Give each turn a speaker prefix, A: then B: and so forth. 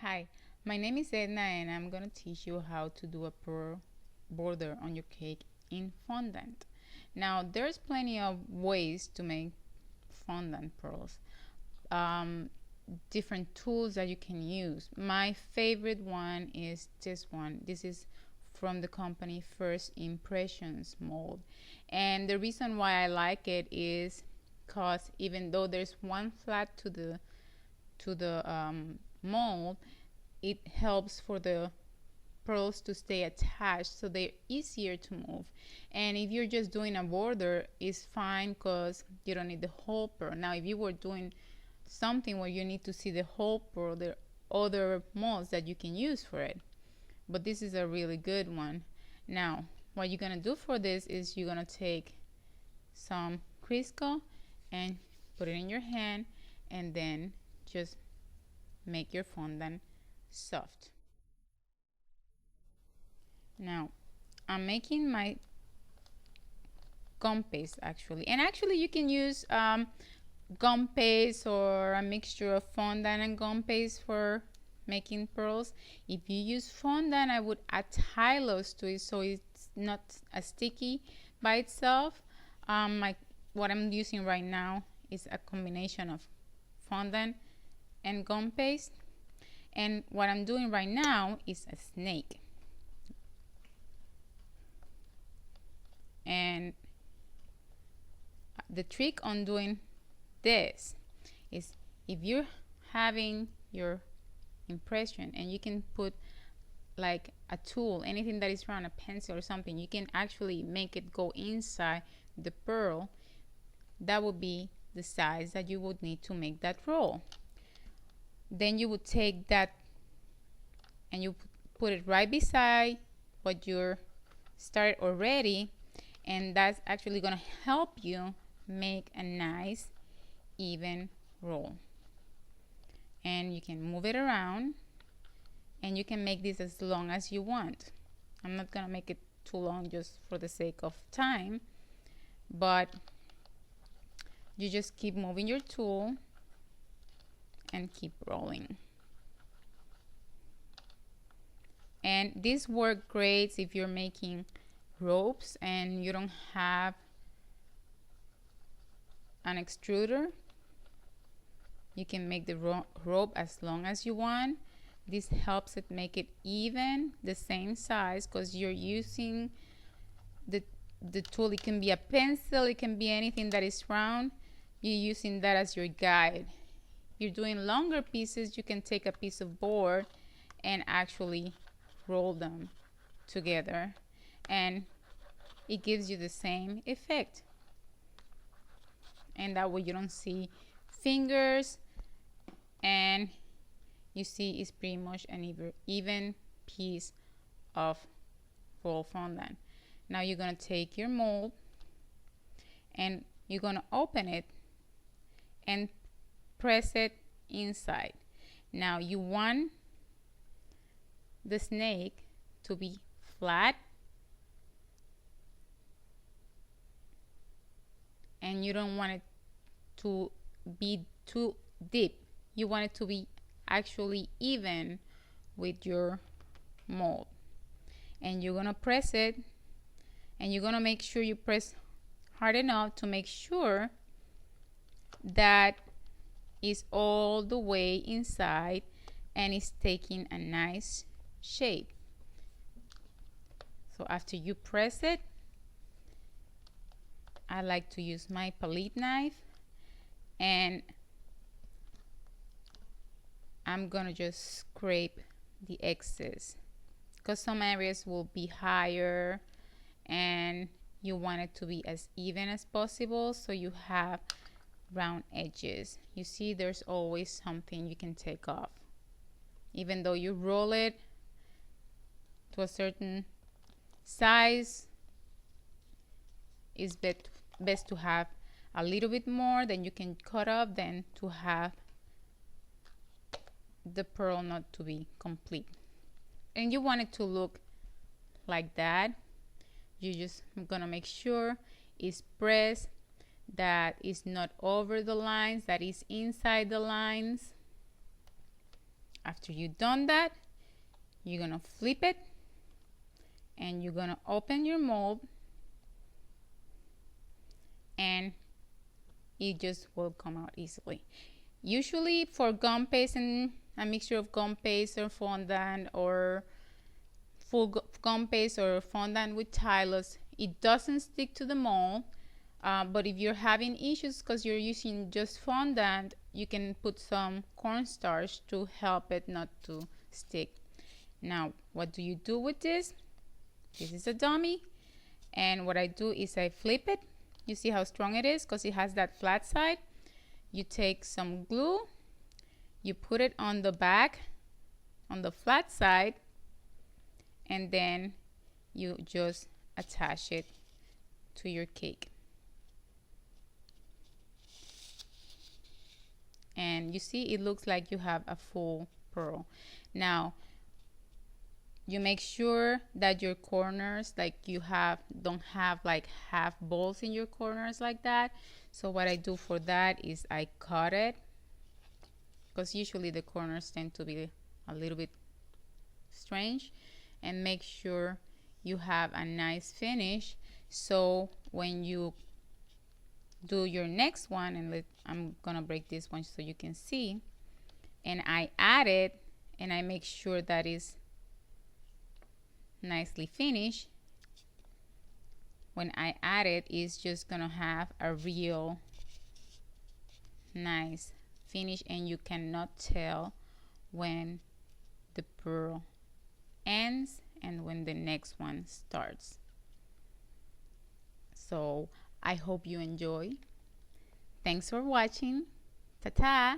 A: Hi, my name is Edna and I'm going to teach you how to do a pearl border on your cake in fondant. Now, there's plenty of ways to make fondant pearls. Um, Different tools that you can use. My favorite one is this one. This is from the company First Impressions mold. And the reason why I like it is because even though there's one flat to the mold, it helps for the pearls to stay attached so they're easier to move. And if you're just doing a border, it's fine because you don't need the whole pearl. Now if you were doing something where you need to see the whole pearl, there are other molds that you can use for it, but this is a really good one. Now what you're gonna do for this is you're gonna take some Crisco and put it in your hand and then just make your fondant soft. Now I'm making my gum paste actually, and actually you can use gum paste or a mixture of fondant and gum paste for making pearls. If you use fondant, I would add Tylose to it so it's not as sticky by itself. Like what I'm using right now is a combination of fondant and gum paste, and what I'm doing right now is a snake. And the trick on doing this is if you're having your impression and you can put like a tool, anything that is around, a pencil or something, you can actually make it go inside the pearl. That would be the size that you would need to make that roll. Then you would take that and you put it right beside what you're started already, and that's actually going to help you make a nice even roll. And you can move it around and you can make this as long as you want. I'm not going to make it too long just for the sake of time, but you just keep moving your tool and keep rolling. And this works great if you're making ropes and you don't have an extruder. You can make the rope as long as you want. This helps it make it even, the same size, because you're using the tool. It can be a pencil, it can be anything that is round. You're using that as your guide. You're doing longer pieces, you can take a piece of board and actually roll them together, and it gives you the same effect. And that way you don't see fingers, and you see it's pretty much an even piece of roll fondant. Now you're going to take your mold and you're going to open it and press it inside. Now you want the snake to be flat, and you don't want it to be too deep. You want it to be actually even with your mold. And you're gonna press it, and you're gonna make sure you press hard enough to make sure that is all the way inside and it's taking a nice shape. So after you press it, I like to use my palette knife, and I'm gonna just scrape the excess because some areas will be higher and you want it to be as even as possible so you have round edges. You see there's always something you can take off. Even though you roll it to a certain size, it's best to have a little bit more than you can cut off than to have the pearl not to be complete. And you want it to look like that. You just gonna make sure it's pressed, that is not over the lines, that is inside the lines. After you've done that, you're gonna flip it and you're gonna open your mold, and it just will come out easily. Usually for gum paste and a mixture of gum paste or fondant or full gum paste or fondant with Tylose, it doesn't stick to the mold. But if you're having issues because you're using just fondant, you can put some cornstarch to help it not to stick. Now, what do you do with this? This is a dummy, and what I do is I flip it. You see how strong it is because it has that flat side. You take some glue, you put it on the back, on the flat side, and then you just attach it to your cake. And you see it looks like you have a full pearl. Now you make sure that your corners, like don't have like half balls in your corners like that. So what I do for that is I cut it, because usually the corners tend to be a little bit strange, and make sure you have a nice finish. So when you do your next one, and I'm gonna break this one so you can see, and I add it and I make sure that is nicely finished. When I add it, it's just gonna have a real nice finish, and you cannot tell when the pearl ends and when the next one starts. So I hope you enjoy. Thanks for watching. Ta-ta.